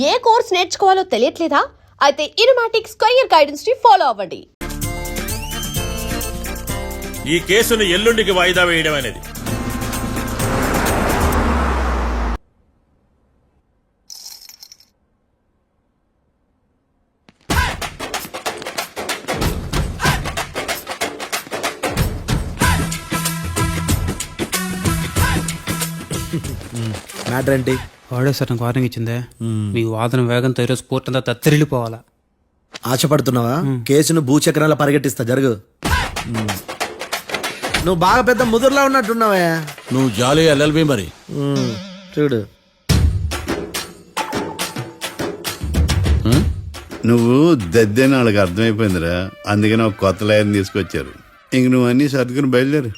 ఏ course నేర్చుకోవాలో తెలియట్లేదా? అయితే ఇనుమాటిక్స్ career guidance ని follow అవ్వండి. ఈ కేసును ఎల్లుండికి వాయిదా వేయడం అనేది మ్యాటర్ ఏంటి? వాడే సార్ నాకు వార్నింగ్ ఇచ్చిందే, మీ వాదన వేగంతో ఈరోజు కోర్టు అంతా తత్తరిల్లిపోవాలా. ఆశపడుతున్నావా? కేసును భూచక్రాల పరిగెట్టిస్తా, జరుగు. నువ్వు బాగా పెద్ద ముదురులా ఉన్నట్టున్నావే. నువ్వు జాలి ఎల్ఎల్బి మరి. చూడు, నువ్వు దద్దని వాళ్ళకి అర్థమైపోయిందిరా, అందుకని ఒక కొత్త లాయర్ని తీసుకొచ్చారు. ఇంక నువ్వు అన్నీ సర్దుకుని బయలుదేరు.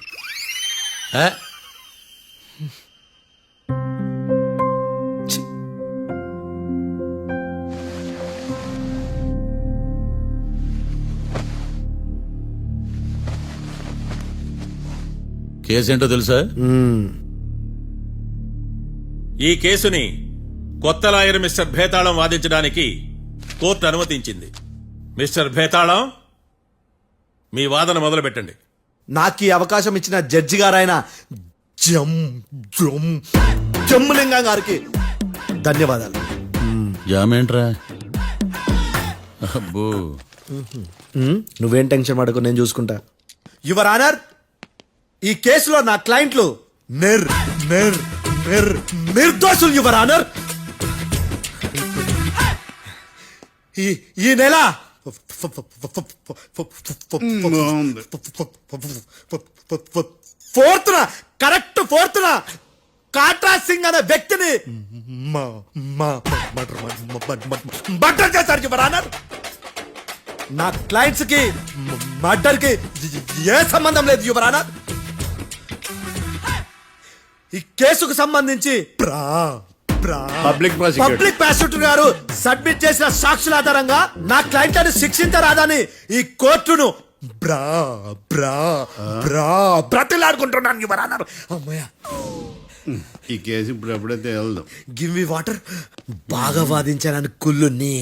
కేసు ఏంటో తెలుసా? ఈ కేసుని కొత్త లాయర్ మిస్టర్ భేతాళం వాదించడానికి కోర్టు అనుమతించింది. మిస్టర్ భేతాళం, మీ వాదన మొదలు పెట్టండి. నాకు ఈ అవకాశం ఇచ్చిన జడ్జి గారైన జమ్ములింగం గారికి ధన్యవాదాలు. జామేంట్రా? అబ్బో, నువ్వేం టెన్షన్ పడకు, నేను చూసుకుంటా. యువర్ ఆనర్, ఈ కేసులో నా క్లయింట్లు నిర్దోషులు యువర్ ఆనర్. ఈ నెల ఫోర్త్న కాట్రా సింగ్ అనే వ్యక్తిని మర్డర్ చేశారు యువర్ ఆనర్. నా క్లయింట్స్ కి మర్డర్ కి ఏ సంబంధం లేదు యువర్ ఆనర్. ఈ కేసుకు సంబంధించి పబ్లిక్ ప్రాసిక్యూటర్ గారు సబ్మిట్ చేసిన సాక్షుల ఆధారంగా నా క్లయింట్ అని శిక్షించరాదని ఈ కోర్టును బ్రతిలాడుకుంటున్నాను యువర్ ఆనర్. అమ్మయ్య, ఈ కేసు ఇప్పుడు ఎప్పుడైతే వెళ్దాం. Give me water. బాగా వాదించానని కుళ్ళుని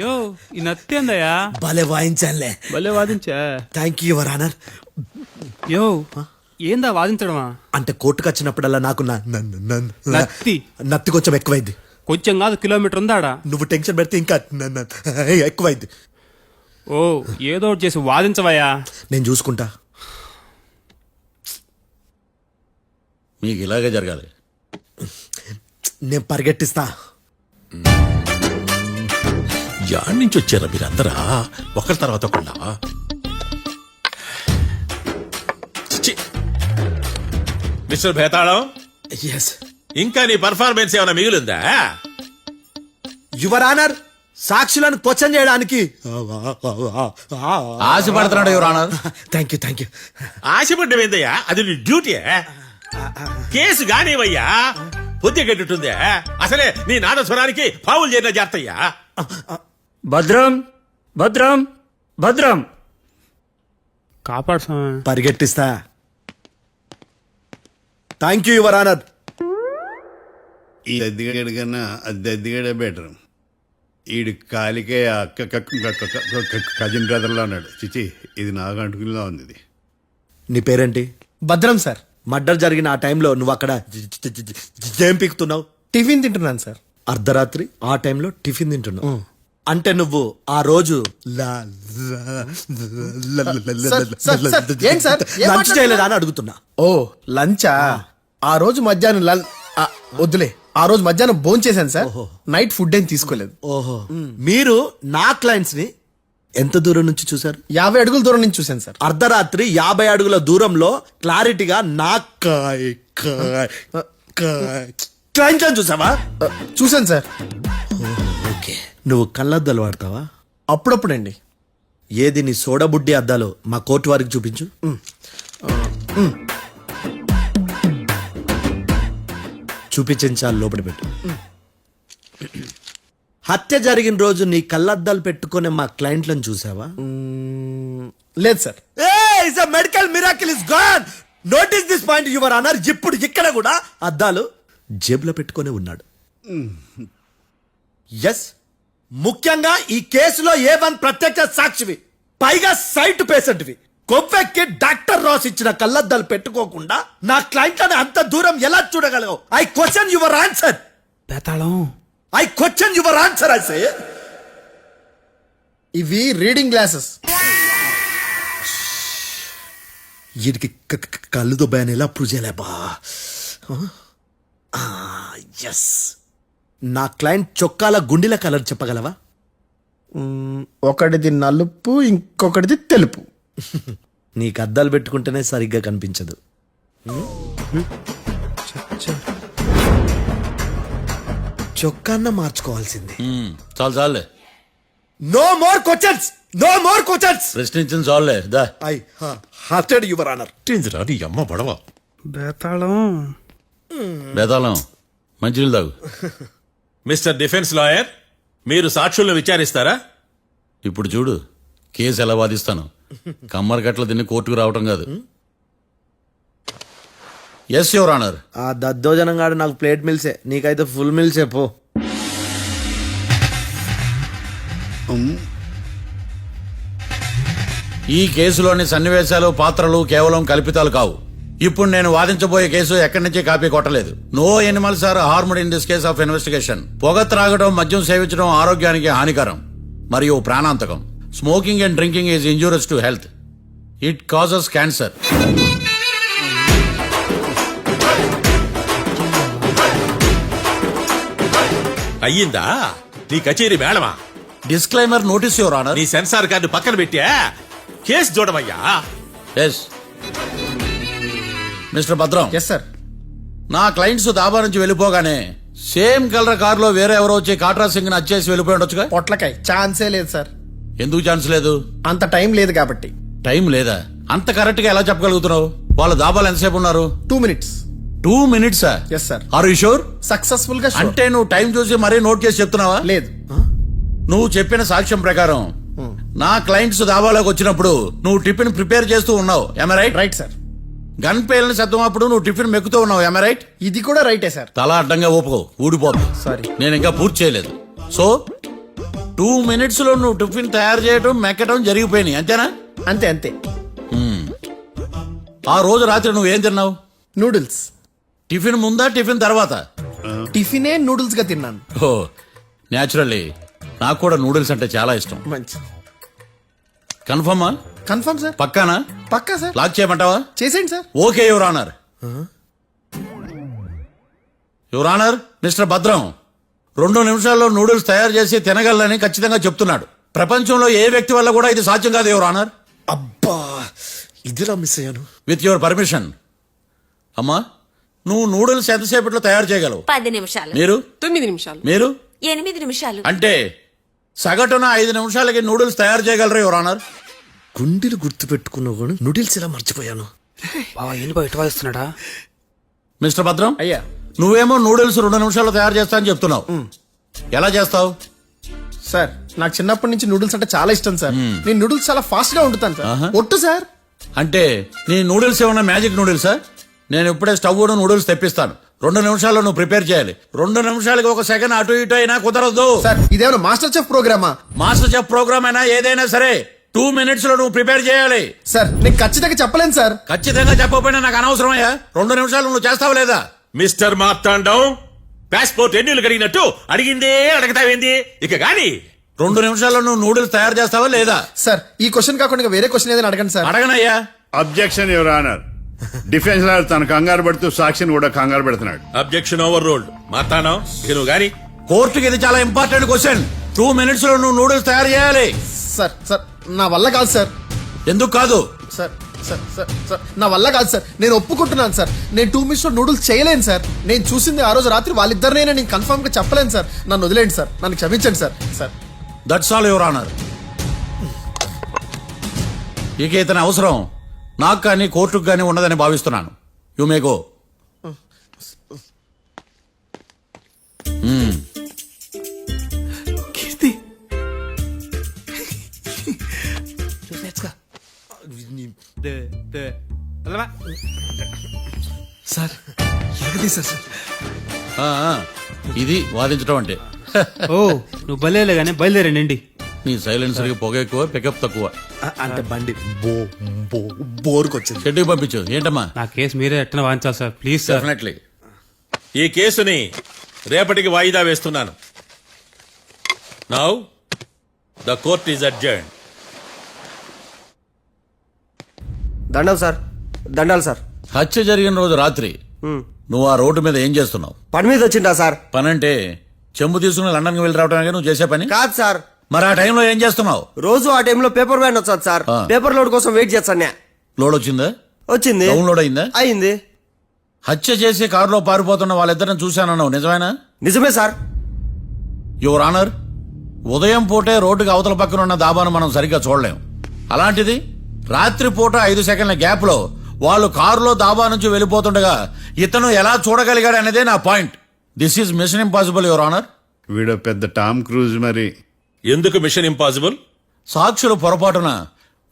యో, ఈ నత్తేందయ్యా? భలే వాయించానులే. భలే వాదించా. Thank you your honour. యో, ఏందా వాదించడమా? అంటే కోర్టుకు వచ్చినప్పుడల్లా నాకు నత్తి కొంచెం ఎక్కువైంది. కొంచెం కాదు, కిలోమీటర్ ఉందాడా. నువ్వు టెన్షన్ పెడితే ఇంకా ఎక్కువైంది. ఓ, ఏదో ఒకటి చేసి వాదించవయ్యా. నేను చూసుకుంటా. మీకు ఇలాగే జరగాలి. నేను పరిగెట్టిస్తా. యాడ్ నుంచి వచ్చారా మీరందరా ఒకరి తర్వాత ఒకళ్ళ? మిస్టర్ భేతాళం, ఎస్ ఇంకా నీ పర్ఫార్మెన్స్ ఏమైనా మిగిలిందా? యువర్ ఆనర్, సాక్షులను క్వశ్చన్ చేయడానికి ఆశపడుతున్నాడు యువర్ ఆనర్. Thank you. ఆశపడ్డం ఏందయ్యా? అది నీ డ్యూటీ. కేసు గానివయ్యా, పొద్దు గట్టుందే. అసలే నీ నాదస్వరానికి పావులు చేరిన జాగ్రత్తయ్యా. భద్రం భద్రం భద్రం, కాపాడు స్వామి. పరిగెట్టిస్తా. Thank you your honour. ఈ దద్దిగడి కన్నా అది దద్దిగడే బెటర్. ఈడు కాలికే కజిన్ బ్రదర్లో ఉన్నాడు. చిచి, ఇది నాకు అంటుకునిలా ఉంది. ఇది నీ పేరేంటి? భద్రం సార్. మర్డర్ జరిగిన ఆ టైంలో నువ్వు అక్కడ ఏం పీకుతున్నావు? టిఫిన్ తింటున్నాను సార్. అర్ధరాత్రి ఆ టైంలో టిఫిన్ తింటున్నావు అంటే నువ్వు ఆ రోజు లంచ్ చేయలేదా అని అడుగుతున్నా. ఓ, లంచా? ఆ రోజు మధ్యాహ్నం వద్దులే, ఆ రోజు మధ్యాహ్నం భోజనం చేశాను సార్. నైట్ ఫుడ్ ఏం తీసుకోలేదు. ఓహో, మీరు నా క్లయింట్స్ ని ఎంత దూరం నుంచి చూసారు? 50 అడుగుల దూరం నుంచి చూశాను సార్. అర్ధరాత్రి 50 అడుగుల దూరంలో క్లారిటీగా నా క్లయింట్ అని చూసావా? చూశాను సార్. ఓకే, నువ్వు కళ్ళద్దాలు వాడతావా? అప్పుడప్పుడండి. ఏది నీ సోడబుడ్డి అద్దాలు మా కోర్టు వారికి చూపించు. చూపించాలి, లోపల పెట్టు. హత్య జరిగిన రోజు నీ కళ్ళద్దాలు పెట్టుకునే మా క్లయింట్లను చూసావా? లేదు sir. Medical miracle is gone. Notice this point your honour. ఇప్పుడు ఇక్కడ కూడా అద్దాలు జేబులో పెట్టుకునే ఉన్నాడు. ఎస్, ముఖ్యంగా ఈ కేసులో A1 ప్రత్యక్ష సాక్షివి, పైగా సైట్ పేషెంట్వి. కొవ్వెక్కి డాక్టర్ రాస్ ఇచ్చిన కళ్ళద్దాలు పెట్టుకోకుండా నా క్లయింట్లని అంత దూరం ఎలా చూడగలవు? I question your answer. బేతాళం I question your answer. I say ఇవి రీడింగ్ గ్లాసెస్. వీడికి కళ్ళు దుబ్బాయని ఎలా ప్రూవ్ చేయలేబా? ఎస్, నా క్లయింట్ చొక్కాల గుండెల కలర్ చెప్పగలవా? ఒకటిది నలుపు, ఇంకొకటిది తెలుపు. నీకు అద్దాలు పెట్టుకుంటేనే సరిగ్గా కనిపించదు. చొక్కాన్న మార్చుకోవాల్సింది. చాలు చాలులే, no more questions, no more questions. ప్రశ్నించిన చాలులే. That I hearted your honour. ఏందిరా నీ అమ్మ బడవ. బేతాళం బేతాళం మంచినీళ్ళు తాగు. మిస్టర్ డిఫెన్స్ లాయర్, మీరు సాక్షులను విచారిస్తారా? ఇప్పుడు చూడు కేసు ఎలా వాదిస్తాను. కమ్మరి కట్టలు తిని కోర్టుకు రావటం కాదు. Yes your honour. ఆ దద్దోజనంగాడు నాకు ప్లేట్ మిల్సే, నీకైతే ఫుల్ మిల్సే పో. ఈ కేసులోని సన్నివేశాలు, పాత్రలు కేవలం కల్పితాలు కావు. ఇప్పుడు నేను వాదించబోయే కేసు ఎక్కడి నుంచి కాపీ కొట్టలేదు. No animals are harmed in this case of investigation. పొగ త్రాగడం, మద్యం సేవించడం ఆరోగ్యానికి హానికరం మరియు ప్రాణాంతకం. Smoking and drinking is injurious to health. It causes cancer. అయ్యిందా నీ కచేరీ మేడమా? Disclaimer notice your honour. నీ సెన్సార్ కార్డు పక్కన పెట్టా కేసు చూడమయ్యా. Yes mister Bhadram. Yes sir. నా క్లయింట్స్ దాబా నుంచి వెళ్ళిపోగానే సేమ్ కలర్ కారులో వేరే ఎవరో వచ్చి కాట్రా సింగ్ వచ్చేసి వెళ్ళిపోయి ఉండొచ్చుగా. పొట్లకాయ ఛాన్సే లేదు సార్. ఎందుకు ఛాన్స్ లేదు? అంత టైం లేదు కాబట్టి. టైం లేదా? అంత కరెక్ట్ గా ఎలా చెప్పగలుగుతున్నావు? వాళ్ళ దాబాలు ఎంతసేపు ఉన్నారు? 2 minutes. 2 minutes? Yes sir. Are you sure? Successful గా sure. అంటే నువ్వు టైం చూసి మరీ నోట్ చేసి చెప్తున్నావా? లేదు. నువ్వు చెప్పిన సాక్ష్యం ప్రకారం నా క్లయింట్స్ దాబాలోకి వచ్చినప్పుడు నువ్వు టిఫిన్ ప్రిపేర్ చేస్తూ ఉన్నావు. Am I right? Right sir. Gun పేలిన శబ్దం అప్పుడు నువ్వు టిఫిన్ మెక్కుతూ ఉన్నావు. Am I right? ఇది కూడా రైటే సార్. తల అడ్డంగా ఊపుకో, ఊడిపోతుంది. సారీ. నేను ఇంకా పూర్తి చేయలేదు. సో 2 minutes లో నువ్వు టిఫిన్ తయారు చేయడం, మెక్కడం జరిగిపోయినాయి, అంతేనా? అంతే అంతే. ఆ రోజు రాత్రి నువ్వేం తిన్నావు? నూడిల్స్. టిఫిన్ ముందా, టిఫిన్ తర్వాత? టిఫినే నూడిల్స్ గా తిన్నాను. ఓ న్యాచురల్లీ నాకు కూడా నూడిల్స్ అంటే చాలా ఇష్టం. మంచి. కన్ఫర్మా? Confirm sir. పక్కానా? పక్కా సార్. లాక్ చేయమంటావా? చేసేయండి sir. Okay your honour. Your honour, mister Bhadram 2 నిమిషాల్లో నూడిల్స్ తయారు చేసి తినగలని ఖచ్చితంగా చెప్తున్నాడు. ప్రపంచంలో ఏ వ్యక్తి వల్ల కూడా ఇది సాధ్యం కాదు యువర్ ఆనర్. అబ్బా, ఇదిలా మిస్ అయ్యాను. With your permission. అమ్మా, నువ్వు నూడిల్స్ ఎంతసేపట్లో తయారు చేయగలవు? 10 నిమిషాలు. మీరు? 9 నిమిషాలు. మీరు? 8 నిమిషాలు. అంటే సగటున 5 నిమిషాలకి నూడిల్స్ తయారు చేయగలరు యువర్ ఆనర్. గుండెలు గుర్తు పెట్టుకున్నావు కూడా నూడిల్స్ ఎలా మర్చిపోయాను. బావా ఏంటి బయట వాదిస్తున్నాడా? మిస్టర్ భద్రం, అయ్యా. నువ్వేమో నూడిల్స్ 2 నిమిషాల్లో తయారు చేస్తా అని చెప్తున్నావు. ఎలా చేస్తావు? సార్ నాకు చిన్నప్పటి నుంచి నూడిల్స్ అంటే చాలా ఇష్టం సార్. నేను నూడిల్స్ చాలా ఫాస్ట్ గా వండుతాను సార్. ఒట్టు సార్. అంటే నీ నూడిల్స్ ఏమన్నా మ్యాజిక్ నూడిల్సా? నేను ఇప్పుడే స్టవ్ నూడిల్స్ తెప్పిస్తాను. 2 నిమిషాల్లో నువ్వు ప్రిపేర్ చేయాలి. 2 నిమిషాలకి 1 సెకండ్ అటు ఇటు అయినా కుదరదు. సార్ ఇదేమైనా మాస్టర్ చెఫ్ ప్రోగ్రామా? మాస్టర్ చెఫ్ ప్రోగ్రామ్ అయినా ఏదైనా సరే 2 minutes లో నువ్వు ప్రిపేర్ చేయాలి. సార్ నేను ఖచ్చితంగా చెప్పలేను సార్. ఖచ్చితంగా చెప్పకపోయినా నాకు అనవసరమయ్యా. 2 నిమిషాలు నువ్వు చేస్తావు లేదా? మిస్టర్ మార్తాండం, పాస్పోర్ట్ ఎన్నిళ్ళు కడిగినట్టు అడిగిందే అడగతావేంది? ఇక గాని 2 నిమిషాల్లో నువ్వు నూడిల్స్ తయారు చేస్తావా లేదా? సార్ ఈ క్వశ్చన్ కాకుండా ఇంకా వేరే క్వశ్చన్ ఏదైనా అడగండి సార్. అడగనయ్యా. Objection your honour. Defence lawyer తన కంగారు పడుతూ సాక్షిని కూడా కంగారు పెడుతున్నాడు. Objection over ruled. మార్తాండం, ఇక నువ్వు గాని కోర్టుకి ఇది చాలా ఇంపార్టెంట్ క్వశ్చన్. 2 minutes లో నువ్వు నూడిల్స్ తయారు చేయాలి. సార్ సార్ నా వల్ల కాదు సార్. ఎందుకు కాదు? సార్ సార్ సార్ సార్ నా వల్ల కాదు సార్. నేను ఒప్పుకుంటున్నాను సార్. నేను 2 minutes లో నూడిల్స్ చేయలేను సార్. నేను చూసింది ఆ రోజు రాత్రి వాళ్ళిద్దరినైనా నేను కన్ఫర్మ్ గా చెప్పలేను సార్. నన్ను వదిలేండి సార్. నన్ను క్షమించండి sir. Sir that's all your honour. ఇక ఇతని అవసరం నాకు కానీ కోర్టుకు కానీ ఉండదని భావిస్తున్నాను. You may go. Keerthi, sir ఎగదీశారు సార్. ఇది వాదించడం అంటే. ఓ నువ్వు బయలుదేరలే కానీ బయలుదేరండి నీ సైలెన్సర్ కి పొగ ఎక్కువ పికప్ తక్కువ. అంటే బండి బోర్కొచ్చింది. షెడ్యూల్ పంపించు. ఏంటమ్మా? నా కేసు మీరే ఎట్టన వాయించాలి సార్ ప్లీజ్ సార్. డెఫినెట్లీ. ఈ కేసుని రేపటికి వాయిదా వేస్తున్నాను. Now the court is adjourned. దండం సార్, దండాలి సార్. హత్య జరిగిన రోజు రాత్రి నువ్వు ఆ రోడ్డు మీద ఏం చేస్తున్నావు? పని మీద వచ్చిందా సార్? పని అంటే చెంబు తీసుకుని లండన్కి వెళ్ళి రావడానికి నువ్వు చేసే పని కాదు సార్, మరి ఆ టైంలో ఏం చేస్తున్నావు? రోజు ఆ టైంలో పేపర్ వ్యాన్ వచ్చాది సార్. ఆ. పేపర్ లోడ్ కోసం వెయిట్ చేస్తాను. లోడ్ వచ్చిందా? వచ్చింది. డౌన్లోడ్ అయిందా? అయింది. హత్య చేసి కారులో పారిపోతున్న వాళ్ళిద్దరిని చూశానన్నావు, నిజమేనా? నిజమే సార్. యువర్ ఆనర్, ఉదయం పూటే రోడ్డుకి అవతల పక్కన ఉన్న దాబాను మనం సరిగ్గా చూడలేం. అలాంటిది రాత్రి పూట 5 సెకండ్ల గ్యాప్ లో వాళ్ళు కారులో దాబా నుంచి వెళ్ళిపోతుండగా ఇతను ఎలా చూడగలిగాడు అనేదే నా point. This is mission impossible your honour. వీడో పెద్ద టామ్ క్రూజ్ మరి. ఎందుకు మిషన్ ఇంపాసిబుల్? సాక్షులు పొరపాటున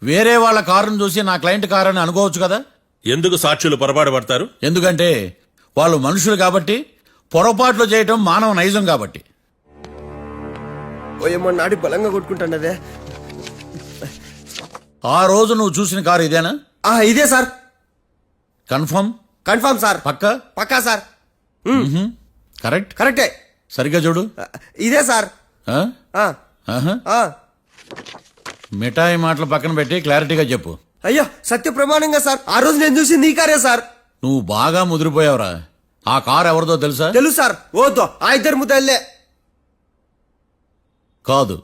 వేరే వాళ్ళ కారును చూసి నా క్లయింట్ కారు అని అనుకోవచ్చు కదా. ఎందుకు సాక్షులు పొరపాటు పడతారు? ఎందుకంటే వాళ్ళు మనుషులు కాబట్టి, పొరపాట్లు చేయటం మానవ నైజం కాబట్టి. ఓయమ్మ నాడి బలంగా కొట్టుకుంటానదే. ఆ రోజు నువ్వు చూసిన కారు ఇదేనా? ఇదే sir. Confirm? Confirm sir. Pakka? Pakka sir. Correct? కరెక్టే. సరిగ్గా చూడు. ఇదే సార్. ఆ? ఆ, ఆహా. ఆ. మిఠాయి మాటలు పక్కన పెట్టి క్లారిటీగా చెప్పు. అయ్యో సత్య ప్రమాణంగా సార్, ఆ రోజు నేను చూసింది ఈ కారే సార్. నువ్వు బాగా ముదిరిపోయావురా. ఆ కారు ఎవరిదో తెలుసా? తెలుసు సార్. ఓతో ఆ ఇద్దరు ముద్దల్లే. కాదు,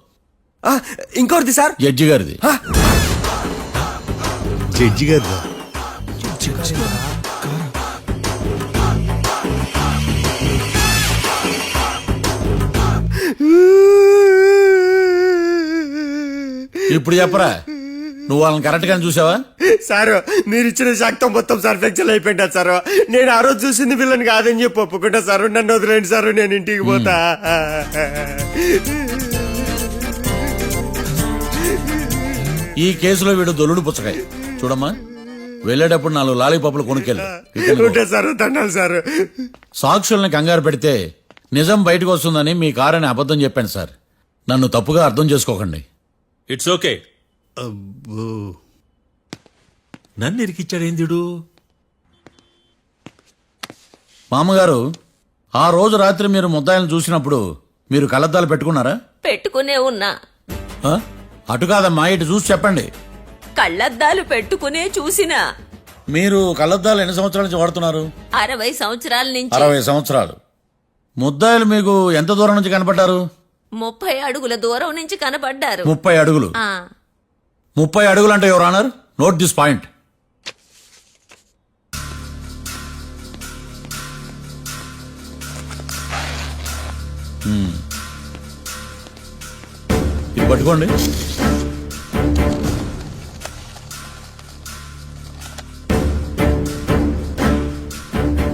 ఇంకోటిది సార్. జడ్జి గారిది. జడ్జి గారు ఇప్పుడు చెప్పరా, నువ్వు వాళ్ళని కరెక్ట్ గానే చూసావా? సార్ మీరు ఇచ్చిన శాక్తం మొత్తం సార్ ఫ్లెక్చర్ అయిపోయింటా సార్. నేను ఆ రోజు చూసింది వీళ్ళని కాదని చెప్పి ఒప్పుకుంటా సార్. నన్ను వదిలేండి సార్, నేను ఇంటికి పోతా. ఈ కేసులో వీడు దొల్లుడు పుచ్చకాయ. చూడమ్మా, వెళ్ళేటప్పుడు 4 లాలీపాపులు కొనుక్కెళ్ళు. ఉంటా సార్, దండాలి సార్. సాక్షుల్ని కంగారు పెడితే నిజం బయటకు వస్తుందని మీ కారని అబద్ధం చెప్పాను సార్. నన్ను తప్పుగా అర్థం చేసుకోకండి. It's okay. అబ్బో. నన్ను ఇరికిచ్చాడేందుడు? మామగారు, ఆ రోజు రాత్రి మీరు ముద్దాయిలను చూసినప్పుడు మీరు కళ్ళద్దాలు పెట్టుకున్నారా? పెట్టుకునే ఉన్నా. ఆ? అటు కాదమ్మా, ఇటు చూసి చెప్పండి. కళ్ళద్దాలు పెట్టుకునే చూసినా. మీరు కళ్ళద్దాలు ఎన్ని సంవత్సరాల నుంచి వాడుతున్నారు? 60 సంవత్సరాల నుంచి. 60 సంవత్సరాలు. ముద్దాయిలు మీకు ఎంత దూరం నుంచి కనపడ్డారు? 30 అడుగుల దూరం నుంచి కనపడ్డారు. 30 అడుగులు. 30 అడుగులు అంటే your honour, note this point. ఇది పట్టుకోండి.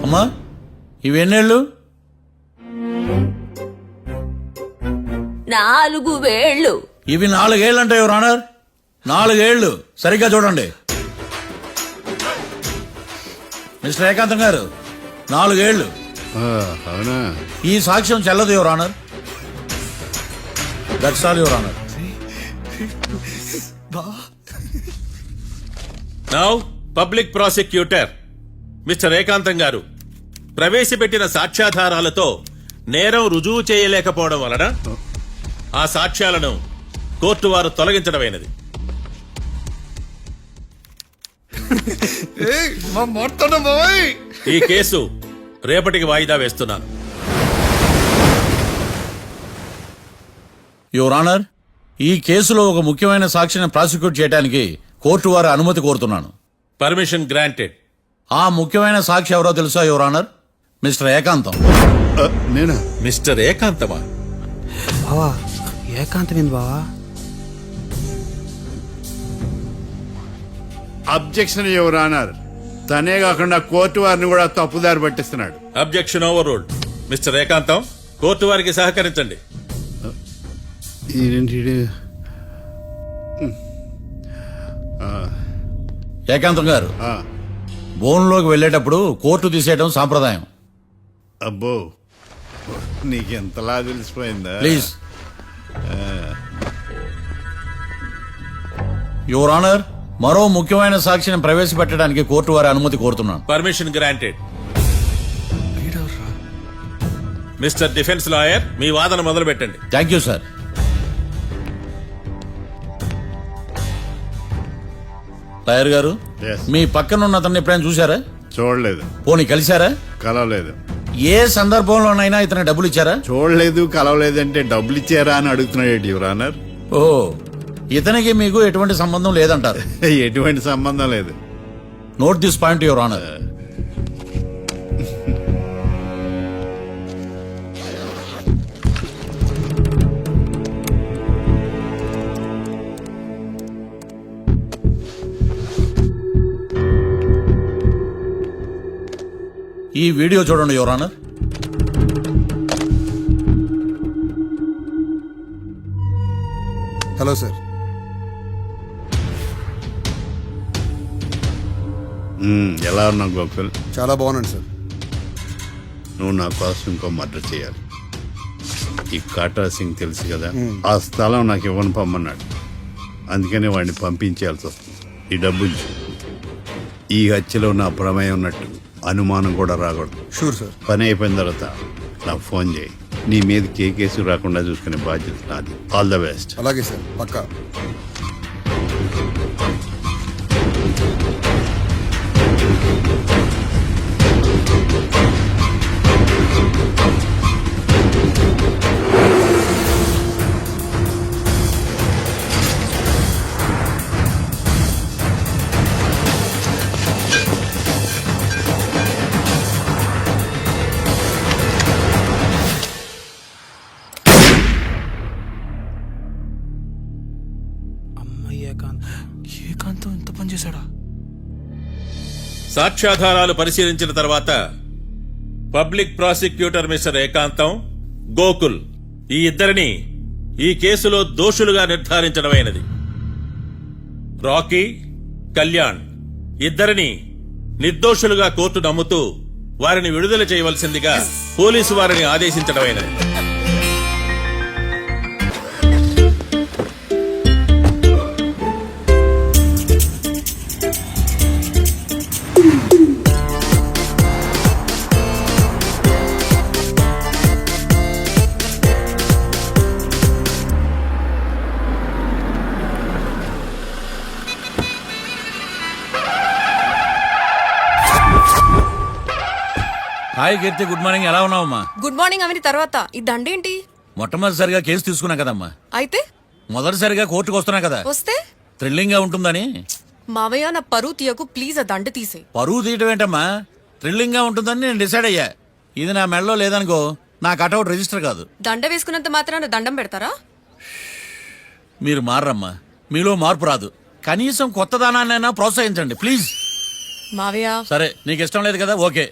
అమ్మా, ఇవి ఎన్నేళ్ళు? 4 వేళ్ళు. ఇవి 4 ఏళ్ళు అంటే యువర్ ఆనర్, 4 ఏళ్ళు. సరిగ్గా చూడండి మిస్టర్ ఏకాంతం గారు, 4 ఏళ్ళు. అవునా? ఈ సాక్ష్యం చెల్లదు your honour. That's all your honour. Now public prosecutor mister ఏకాంతం గారు ప్రవేశపెట్టిన సాక్ష్యాధారాలతో నేరం రుజువు చేయలేకపోవడం వలన ఆ సాక్ష్యాలను కోర్టు వారు తొలగించడమైనది. ఈ కేసు రేపటికి వాయిదా వేస్తున్నాను. యువర్ ఆనర్, ఈ కేసులో ఒక ముఖ్యమైన సాక్షిని ప్రాసిక్యూట్ చేయడానికి కోర్టు వారి అనుమతి కోరుతున్నాను. Permission granted. ఆ ముఖ్యమైన సాక్షి ఎవరో తెలుసా యువర్ ఆనర్? మిస్టర్ ఏకాంతం. నేనా? మిస్టర్ ఏకాంతమా? బావా ఏకాంతమైంది బావా. Objection your honour. తనే కాకుండా కోర్టు వారిని కూడా తప్పుదారి పట్టిస్తున్నాడు. Objection overruled. Mister Ekantham, court వారికి సహకరించండి. ఏకాంతం గారు, బోన్లోకి వెళ్ళేటప్పుడు కోర్టు తీసేయడం సాంప్రదాయం. అబ్బో. నీకు ఎంతలా తెలిసిపోయిందా? ప్లీజ్ యువర్ ఆనర్, మరో ముఖ్యమైన సాక్షిని ప్రవేశపెట్టడానికి కోర్టు వారి అనుమతి కోరుతున్నాను. Permission granted. Mister defence lawyer, మీ వాదన మొదలు పెట్టండి. Thank you sir. లాయర్ గారు, Yes. మీ పక్కన ఉన్న అతన్ని ఎప్పుడైనా చూసారా? చూడలేదు, పోనీ కలిశారా? కలవలేదు. ఏ సందర్భంలోనైనా ఇతను డబ్బులు ఇచ్చారా? చూడలేదు, కలవలేదు అంటే డబ్బులు ఇచ్చారా అని అడుగుతున్నాడు యువర్ ఆనర్. ఓ, ఇతనికి మీకు ఎటువంటి సంబంధం లేదంటారు. ఎటువంటి సంబంధం లేదు. Note this point your honour. ఈ వీడియో చూడండి యువర్ ఆనర్. Hello sir. ఎలా ఉన్నావు గోకుల్? చాలా బాగున్నాను సార్. నువ్వు నా కోసం ఇంకో మర్డర్ చేయాలి. ఈ కాటా సింగ్ తెలుసు కదా, ఆ స్థలం నాకు ఇవ్వను పమ్మన్నాడు. అందుకనే వాడిని పంపించాల్సి వస్తుంది. ఈ డబ్బు ఇచ్చి ఈ హత్యలో నా ప్రమేయం ఉన్నట్టు అనుమానం కూడా రాకూడదు. Sure sir. పని అయిపోయిన తర్వాత నాకు ఫోన్ చేయి. నీ మీద కేసు రాకుండా చూసుకునే బాధ్యత నాది. All the best. అలాగే సార్, పక్కా. ఏకాంతం ఇంత పని చేశాడా? సాక్ష్యాధారాలు పరిశీలించిన తర్వాత పబ్లిక్ ప్రాసిక్యూటర్ మిస్టర్ ఏకాంతం, గోకుల్ ఈ ఇద్దరిని ఈ కేసులో దోషులుగా నిర్ధారించడమైనది. రాకీ, కళ్యాణ్ ఇద్దరిని నిర్దోషులుగా కోర్టు నమ్ముతూ వారిని విడుదల చేయవలసిందిగా పోలీసు వారిని ఆదేశించడమైనది. హాయ్ కీర్తి, గుడ్ మార్నింగ్. ఎలా ఉన్నావమ్మా? గుడ్ మార్నింగ్ అవని తర్వాత ఈ దండేంటి? మొట్టమొదటిసారిగా కేసు తీసుకున్నా కదమ్మా. అయితే మొదటిసారిగా కోర్టుకు వస్తున్నా కదా, వస్తే థ్రిల్లింగ్ గా ఉంటుందని. మావయ్య నా పరువు తీయకు ప్లీజ్, ఆ దండ తీసే. పరువు తీయటం ఏంటమ్మా, థ్రిల్లింగ్ గా ఉంటుందని నేను డిసైడ్ అయ్యా. ఇది నా మెడలో లేదనుకో, నా కటౌట్ రిజిస్టర్ కాదు. దండ వేసుకున్నంత మాత్రాన దండం పెడతారా? మీరు మారమ్మా, మీలో మార్పు రాదు. కనీసం కొత్త దానాన్నైనా ప్రోత్సహించండి ప్లీజ్. మావయ్య సరే, నీకు ఇష్టం లేదు కదా, ఓకే.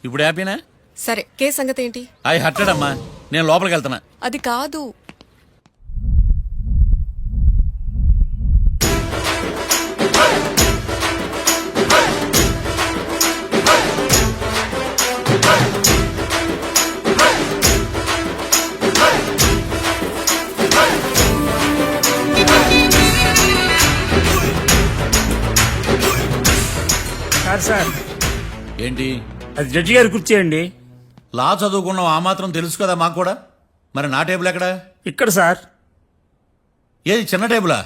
ఇప్పుడు హ్యాపీనా? సరే, కేసు సంగతి ఏంటి? ఐ హర్టెడ్ అమ్మా, నేను లోపలికి వెళ్తున్నా. అది కాదు. సార్ ఏంటి? అది జడ్జి గారు కూర్చేయండి. లా చదువుకున్నావు, ఆ మాత్రం తెలుసు కదా మాకు కూడా. మరి నా టేబుల్ ఎక్కడ? ఇక్కడ సార్. ఏది చిన్న టేబులా?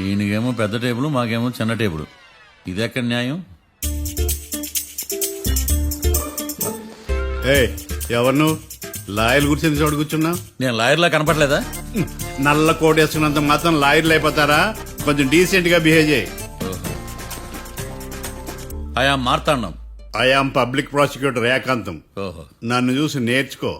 ఈయనకేమో పెద్ద టేబుల్, మాకేమో చిన్న టేబుల్. ఇది ఎక్కడ న్యాయం? ఎవరు నువ్వు? లాయర్లు కూర్చొని చోటు కూర్చున్నా? నేను లాయర్లా కనపడలేదా? నల్ల కోట్ వేసుకున్నంత మాత్రం లాయర్లు అయిపోతారా? కొంచెం డీసెంట్ గా బిహేవ్ చేయి. ఆయా మార్తాండం. ఐఆమ్ పబ్లిక్ ప్రాసిక్యూటర్ ఏకాంతం. ఓహో, నన్ను చూసి నేర్చుకో.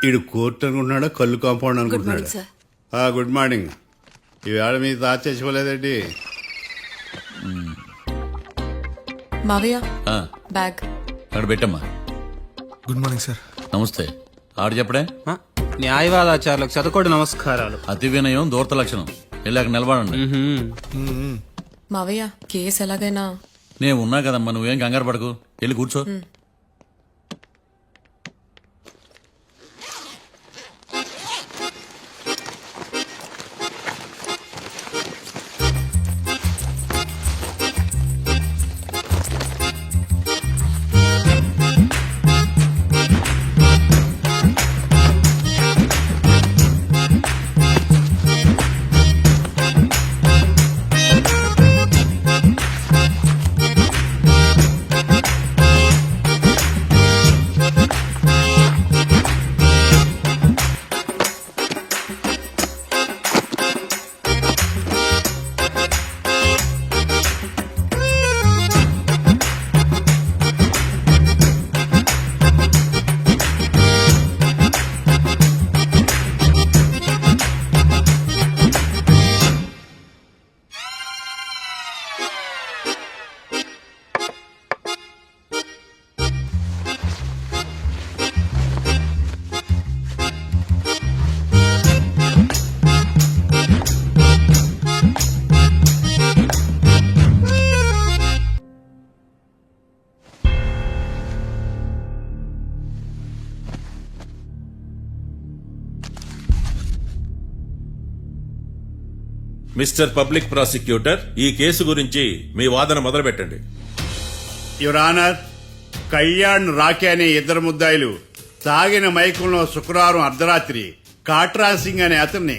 ఈడు కోర్టు అనుకుంటున్నాడా, కళ్ళు కాంపౌండ్ అనుకుంటున్నాడా? సార్. Good morning. ఈవేళ మీ తాత చచ్చిపోలేదండి. మావయ్య ఆ, బ్యాగ్. అక్కడ పెట్టమ్మా. Good morning sir. నమస్తే. ఆడు చెప్పడే. న్యాయవాదాచారులకు శతకోటి నమస్కారాలు. అతి వినయం దూరత లక్షణం. వెళ్ళాక నిలబడండి. మావయ్య కేసు ఎలాగైనా నేను ఉన్నా కదమ్మా, నువ్వేం కంగారు పడకు, వెళ్ళి కూర్చో. మిస్టర్ పబ్లిక్ ప్రాసిక్యూటర్, ఈ కేసు గురించి మీ వాదన మొదలు పెట్టండి. యువర్ ఆనర్, కళ్యాణ్ రాకే అనే ఇద్దరు ముద్దాయిలు తాగిన మైకంలో శుక్రవారం అర్ధరాత్రి కాట్రా సింగ్ అనే అతన్ని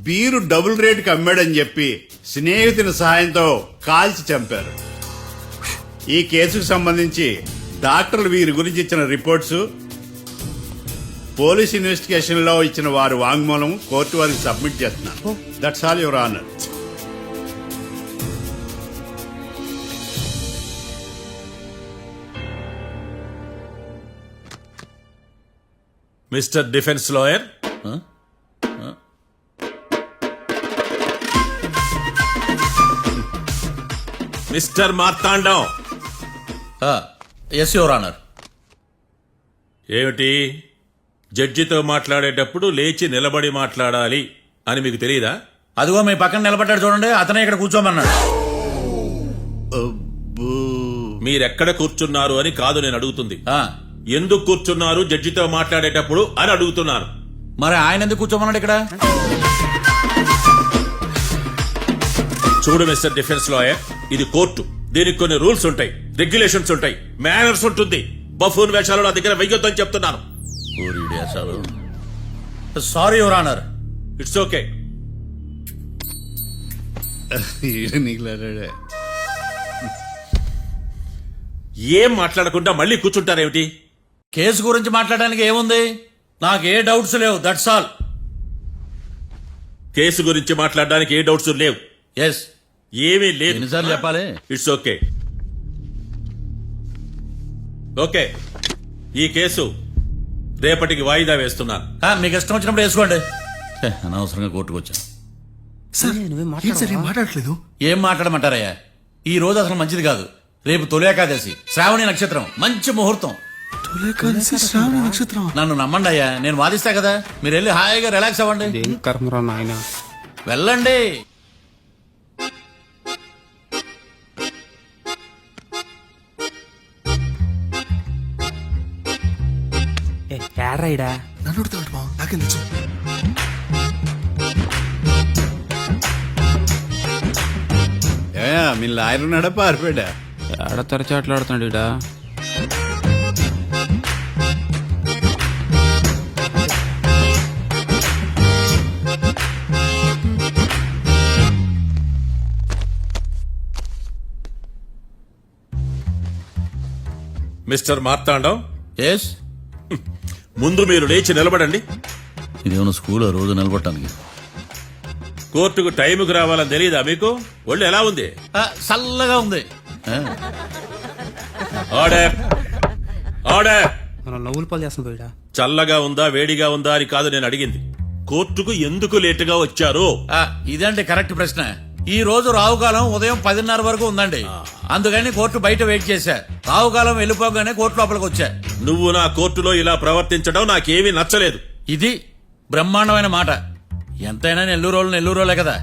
బీరు డబుల్ రేటుకి అమ్మాడని చెప్పి స్నేహితుని సహాయంతో కాల్చి చంపారు. ఈ కేసుకు సంబంధించి డాక్టర్లు వీరి గురించి ఇచ్చిన రిపోర్ట్స్, పోలీస్ ఇన్వెస్టిగేషన్ లో ఇచ్చిన వారి వాంగ్మూలం కోర్టు వారికి సబ్మిట్ చేస్తున్నారు. That's all your honour. Mister defence lawyer, mister Marthandam. Yes your honour. ఏమిటి, జడ్జితో మాట్లాడేటప్పుడు లేచి నిలబడి మాట్లాడాలి అని మీకు తెలియదా? అదిగో మీ పక్కన నిలబడ్డాడు చూడండి, అతనే ఇక్కడ కూర్చోమన్నాడు. మీరెక్కడ కూర్చున్నారు అని కాదు నేను అడుగుతుంది, ఎందుకు కూర్చున్నారు జడ్జితో మాట్లాడేటప్పుడు అని అడుగుతున్నాను. మరి ఆయన ఎందుకు కూర్చోమన్నాడు ఇక్కడ? చూడు మిస్టర్ డిఫెన్స్ లాయర్, ఇది కోర్టు, దీనికి కొన్ని రూల్స్ ఉంటాయి, రెగ్యులేషన్స్ ఉంటాయి, మేనర్స్ ఉంటుంది. బఫూన్ వేషాలు నా దగ్గర వెయ్యొద్దని చెప్తున్నాను. Sorry your honour. It's okay. ఏం మాట్లాడకుండా మళ్ళీ కూర్చుంటారేమిటి? కేసు గురించి మాట్లాడడానికి ఏముంది, నాకు ఏ డౌట్స్ లేవు, దట్స్ ఆల్. కేసు గురించి మాట్లాడడానికి ఏ డౌట్స్ లేవు? ఎస్. ఏమీ లేదు. ఎన్నిసార్లు చెప్పాలి? It's okay. ఓకే, ఈ కేసు రేపటికి వాయిదా వేస్తున్నాను. మీకు ఇష్టం వచ్చినప్పుడు వేసుకోండి. అనవసరంగా కోర్టుకు వచ్చాను. మాట్లాడట్లేదు. ఏం మాట్లాడమంటారయ్యా, ఈ రోజు అసలు మంచిది కాదు. రేపు తొలి ఏకాదశి, శ్రావణి నక్షత్రం, మంచి ముహూర్తం. నన్ను నమ్మండి అయ్యా, నేను వాదిస్తా కదా, మీరు వెళ్ళి హాయిగా రిలాక్స్ అవ్వండి. ఏం కర్మరా నాయన. వెళ్ళండి. ఏడ్రైడా నన్ను అడుగుతాడు బావ, నాకేం తెలుసు. మీ లాయర్ ఉన్నాడా పారిపోయాడా? ఏడ తెరచాట్లాడుతున్నాడు ఇడా. Mister Marthandam, yes. ముందు మీరు లేచి నిలబడండి. ఇదేమన్నా స్కూల్ రోజు నిలబడటానికి? కోర్టుకు టైంకు రావాలని తెలియదా మీకు? ఒళ్ళు ఎలా ఉంది? చల్లగా ఉంది. Order, order. మనం నవ్వులు పాలు చేస్తున్నాం పోయిడా. చల్లగా ఉందా వేడిగా ఉందా అని కాదు నేను అడిగింది, కోర్టుకు ఎందుకు లేటుగా వచ్చారు? ఇదండి కరెక్ట్ ప్రశ్న. ఈ రోజు రావుకాలం ఉదయం 10:30 వరకు ఉందండి, అందుకని కోర్టు బయట వెయిట్ చేశా. రావుకాలం వెళ్ళిపోగానే కోర్టు లోపలికి వచ్చా. నువ్వు నా కోర్టులో ఇలా ప్రవర్తించడం నాకేమీ నచ్చలేదు. ఇది బ్రహ్మాండమైన మాట. ఎంతైనా నెల్లూరోలే కదా.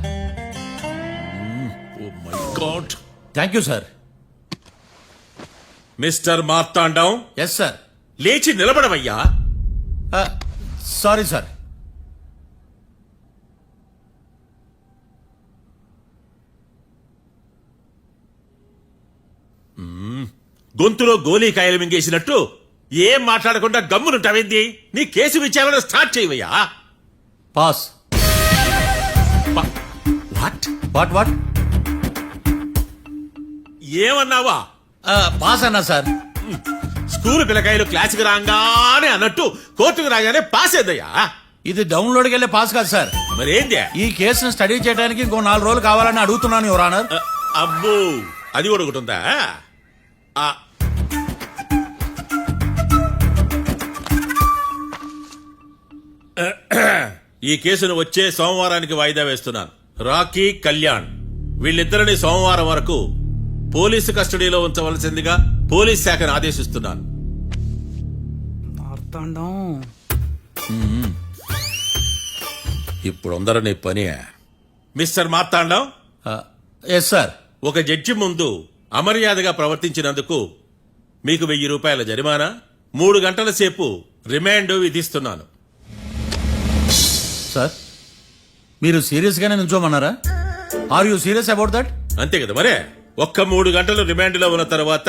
Oh my god. Thank you sir. Mister Marthandam, yes sir. లేచి నిలబడవయ్యా. Sorry sir. గొంతులో గోలీకాయలు మింగేసినట్టు ఏం మాట్లాడకుండా గమ్మునుంటావేంది? నీ కేసు విచారణ స్టార్ట్ చేయవయ్యా. పాస్. వాట్? What what? ఏమన్నావా? పాస్ అన్నా సార్. స్కూల్ పిల్లకాయలు క్లాసుకి రాగానే అన్నట్టు కోర్టుకు రాగానే పాస్ అయ్యా. ఇది డౌన్లోడ్కి వెళ్ళే పాస్ కాదు సార్. మరేంది? ఈ కేసును స్టడీ చేయడానికి ఇంకో 4 రోజులు కావాలని అడుగుతున్నాను యువర్ ఆనర్. అబ్బో, అది కూడా ఒకటి ఉందా? ఆ, ఈ కేసును వచ్చే సోమవారానికి వాయిదా వేస్తున్నాను. రాకీ, కళ్యాణ్ వీళ్ళిద్దరిని సోమవారం వరకు పోలీసు కస్టడీలో ఉంచవలసిందిగా పోలీస్ శాఖను ఆదేశిస్తున్నాను. మార్తాండం. ఇప్పుడు అందరూ పని. Mister Marthandam, yes sir. ఒక జడ్జి ముందు అమర్యాదగా ప్రవర్తించినందుకు మీకు 1000 రూపాయల జరిమానా, 3 గంటల సేపు రిమాండ్ విధిస్తున్నాను. సార్, మీరు సీరియస్ గానే నుంచోమన్నారా? Are you serious about that? అంతే కదా మరే. ఒక్క 3 గంటలు రిమాండ్ లో ఉన్న తర్వాత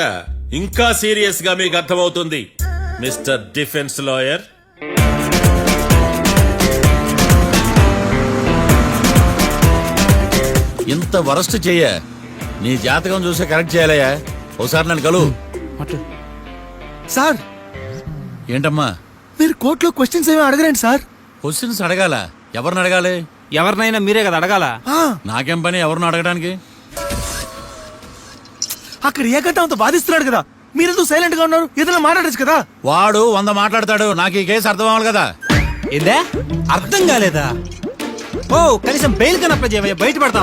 ఇంకా సీరియస్ గా మీకు అర్థమవుతుంది మిస్టర్ డిఫెన్స్ లాయర్. ఇంత వరస్ట్ చెయ్య నీ జాతకం చూసి కరెక్ట్ చేయాలయ్యా. ఒకసారి నన్ను కలువు. సార్, ఏంటమ్మా మీరు కోర్టులో క్వశ్చన్స్ ఏమి అడగరండి సార్. క్వశ్చన్స్ అడగాల? ఎవరిని అడగాలి? ఎవరినైనా మీరే కదా అడగాల. నాకేం పని ఎవరిని అడగడానికి? అక్కడ ఏకతాంతో బాధిస్తున్నాడు కదా, మీరెందుకు సైలెంట్ గా ఉన్నారు? ఏదైనా మాట్లాడచ్చు కదా. వాడు 100 మాట్లాడతాడు. నాకు ఈ కేసు అర్థం అవ్వాలి కదా. ఏందే అర్థం కాలేదా? ఓ కనీసం బెయిల్ కనప్ప బయట పడతా.